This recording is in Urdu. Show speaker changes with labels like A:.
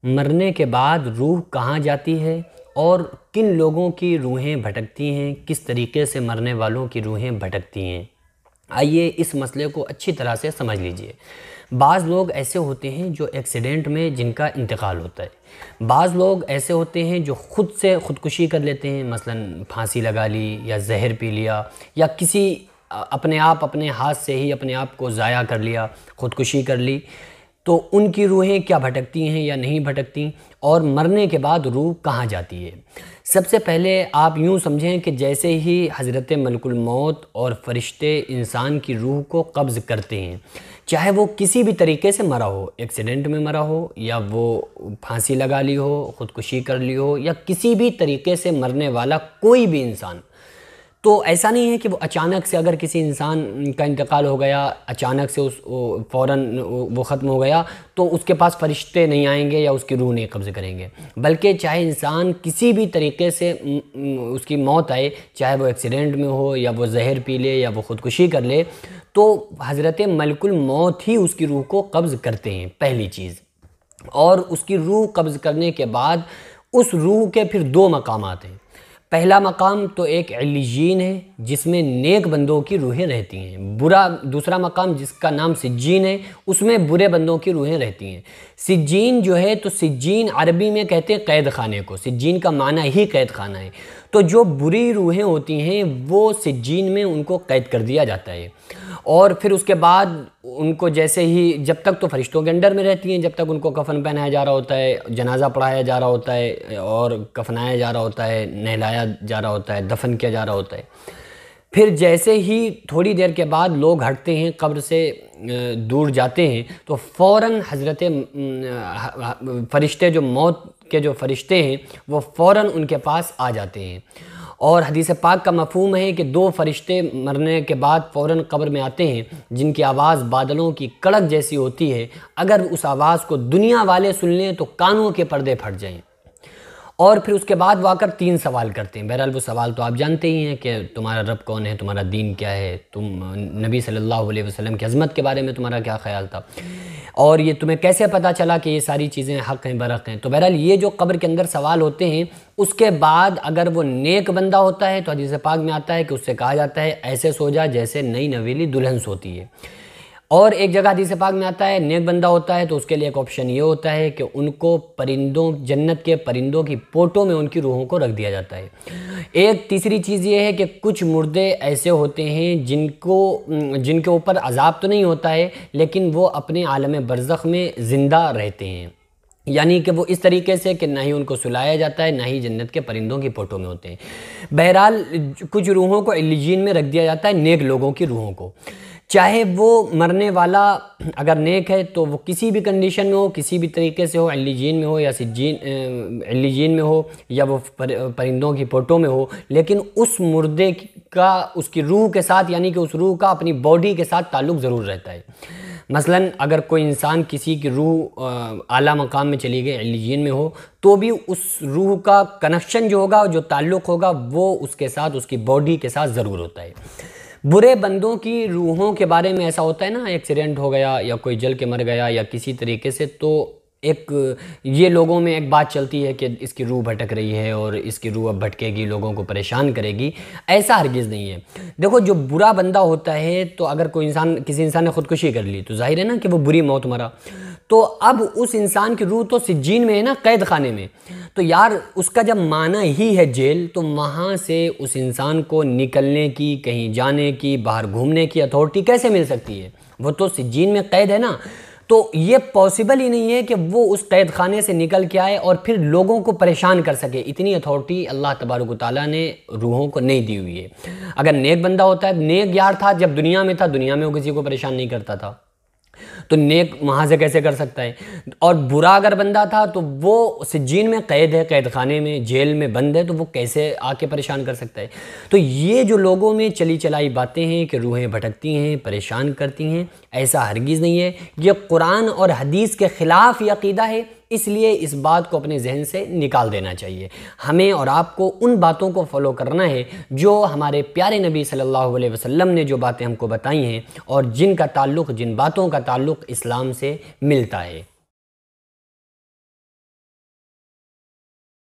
A: مرنے کے بعد روح کہاں جاتی ہے اور کن لوگوں کی روحیں بھٹکتی ہیں، کس طریقے سے مرنے والوں کی روحیں بھٹکتی ہیں؟ آئیے اس مسئلے کو اچھی طرح سے سمجھ لیجئے۔ بعض لوگ ایسے ہوتے ہیں جو ایکسیڈنٹ میں جن کا انتقال ہوتا ہے، بعض لوگ ایسے ہوتے ہیں جو خود سے خودکشی کر لیتے ہیں، مثلا پھانسی لگا لی یا زہر پی لیا یا کسی اپنے ہاتھ سے ہی اپنے آپ کو ضائع کر لیا، خودکشی کر لی۔ تو ان کی روحیں کیا بھٹکتی ہیں یا نہیں بھٹکتی، اور مرنے کے بعد روح کہاں جاتی ہے؟ سب سے پہلے آپ یوں سمجھیں کہ جیسے ہی حضرت ملک الموت اور فرشتے انسان کی روح کو قبض کرتے ہیں، چاہے وہ کسی بھی طریقے سے مرا ہو، ایکسیڈنٹ میں مرا ہو یا وہ پھانسی لگا لی ہو، خودکشی کر لی ہو، یا کسی بھی طریقے سے مرنے والا کوئی بھی انسان، تو ایسا نہیں ہے کہ وہ اچانک سے اگر کسی انسان کا انتقال ہو گیا، اچانک سے فوراً وہ ختم ہو گیا تو اس کے پاس فرشتے نہیں آئیں گے یا اس کی روح نہیں قبض کریں گے، بلکہ چاہے انسان کسی بھی طریقے سے اس کی موت آئے، چاہے وہ ایکسیڈنٹ میں ہو یا وہ زہر پی لے یا وہ خودکشی کر لے، تو حضرت ملک الموت ہی اس کی روح کو قبض کرتے ہیں، پہلی چیز۔ اور اس کی روح قبض کرنے کے بعد اس روح کے پھر دو مقامات ہیں۔ پہلا مقام تو ایک علیین ہے جس میں نیک بندوں کی روحیں رہتی ہیں، دوسرا مقام جس کا نام سجین ہے، اس میں برے بندوں کی روحیں رہتی ہیں۔ سجین جو ہے تو سجین عربی میں کہتے ہیں قید خانے کو، سجین کا معنی ہی قید خانہ ہے، تو جو بری روحیں ہوتی ہیں وہ سجین میں ان کو قید کر دیا جاتا ہے، اور پھر اس کے بعد ان کو جیسے ہی جب تک تو فرشتوں کے انڈر میں رہتی ہیں، جب تک ان کو کفن پہنایا جا رہا ہوتا ہے، جنازہ پڑھایا جا رہا ہوتا ہے اور کفنایا جا رہا ہوتا ہے، نہلایا جا رہا ہوتا ہے، دفن کیا جا رہا ہوتا ہے، پھر جیسے ہی تھوڑی دیر کے بعد لوگ ہٹتے ہیں، قبر سے دور جاتے ہیں، تو فوراً حضرت فرشتے جو موت کے جو فرشتے ہیں وہ فوراً ان کے پاس آ جاتے ہیں، اور حدیث پاک کا مفہوم ہے کہ دو فرشتے مرنے کے بعد فوراً قبر میں آتے ہیں جن کی آواز بادلوں کی کڑک جیسی ہوتی ہے، اگر اس آواز کو دنیا والے سن لیں تو کانوں کے پردے پھٹ جائیں، اور پھر اس کے بعد وہ آ کر تین سوال کرتے ہیں۔ بہرحال وہ سوال تو آپ جانتے ہی ہیں کہ تمہارا رب کون ہے، تمہارا دین کیا ہے، نبی صلی اللہ علیہ وسلم کی عظمت کے بارے میں تمہارا کیا خیال تھا، اور یہ تمہیں کیسے پتہ چلا کہ یہ ساری چیزیں حق ہیں برحق ہیں۔ تو بہرحال یہ جو قبر کے اندر سوال ہوتے ہیں، اس کے بعد اگر وہ نیک بندہ ہوتا ہے تو حدیث پاک میں آتا ہے کہ اس سے کہا جاتا ہے ایسے سو جا جیسے نئی نویلی دلہن سوتی ہے، اور ایک جگہ حدیث پاک میں آتا ہے نیک بندہ ہوتا ہے تو اس کے لیے ایک آپشن یہ ہوتا ہے کہ ان کو جنت کے پرندوں کی پوٹوں میں ان کی روحوں کو رکھ دیا جاتا ہے۔ ایک تیسری چیز یہ ہے کہ کچھ مردے ایسے ہوتے ہیں جن کے اوپر عذاب تو نہیں ہوتا ہے لیکن وہ اپنے عالم برزخ میں زندہ رہتے ہیں، یعنی کہ وہ اس طریقے سے کہ نہ ہی ان کو سلایا جاتا ہے نہ ہی جنت کے پرندوں کی پوٹوں میں ہوتے ہیں۔ بہرحال کچھ روحوں کو علیین میں رکھ دیا جاتا ہے، نیک لوگوں کی روحوں کو، چاہے وہ مرنے والا اگر نیک ہے تو وہ کسی بھی کنڈیشن میں ہو، کسی بھی طریقے سے ہو، علیین میں ہو یا علیین میں ہو یا وہ پرندوں کی پوٹوں میں ہو، لیکن اس مردے کا اس کی روح کے ساتھ، یعنی کہ اس روح کا اپنی باڈی کے ساتھ تعلق ضرور رہتا ہے۔ مثلا اگر کوئی انسان کسی کی روح اعلیٰ مقام میں چلی گئی، علیین میں ہو، تو بھی اس روح کا کنیکشن جو ہوگا، جو تعلق ہوگا، وہ اس کے ساتھ، اس کی باڈی کے ساتھ ضرور ہوتا ہے۔ برے بندوں کی روحوں کے بارے میں ایسا ہوتا ہے نا، ایکسیڈنٹ ہو گیا یا کوئی جل کے مر گیا یا کسی طریقے سے، تو یہ لوگوں میں ایک بات چلتی ہے کہ اس کی روح بھٹک رہی ہے اور اس کی روح اب بھٹکے گی، لوگوں کو پریشان کرے گی۔ ایسا ہرگز نہیں ہے۔ دیکھو جو برا بندہ ہوتا ہے تو اگر کسی انسان نے خودکشی کر لی تو ظاہر ہے نا کہ وہ بری موت مرا، تو اب اس انسان کی روح تو سجین میں ہے نا، قید خانے میں، تو یار اس کا جب معنی ہی ہے جیل، تو وہاں سے اس انسان کو نکلنے کی، کہیں جانے کی، باہر گھومنے کی اتھارٹی کیسے مل سکتی ہے؟ وہ تو سجین میں قید ہے نا، تو یہ پاسبل ہی نہیں ہے کہ وہ اس قید خانے سے نکل کے آئے اور پھر لوگوں کو پریشان کر سکے۔ اتنی اتھارٹی اللہ تبارک و تعالیٰ نے روحوں کو نہیں دی ہوئی ہے۔ اگر نیک بندہ ہوتا ہے، نیک یار تھا جب دنیا میں تھا، دنیا میں وہ کسی کو پریشان نہیں کرتا تھا، تو نیک وہاں سے کیسے کر سکتا ہے؟ اور برا اگر بندہ تھا تو وہ سجین میں قید ہے، قید خانے میں، جیل میں بند ہے، تو وہ کیسے آ کے پریشان کر سکتا ہے؟ تو یہ جو لوگوں میں چلی چلائی باتیں ہیں کہ روحیں بھٹکتی ہیں، پریشان کرتی ہیں، ایسا ہرگز نہیں ہے۔ یہ قرآن اور حدیث کے خلاف یہ عقیدہ ہے، اس لیے اس بات کو اپنے ذہن سے نکال دینا چاہیے۔ ہمیں اور آپ کو ان باتوں کو فالو کرنا ہے جو ہمارے پیارے نبی صلی اللہ علیہ وسلم نے جو باتیں ہم کو بتائی ہیں اور جن باتوں کا تعلق اسلام سے ملتا ہے۔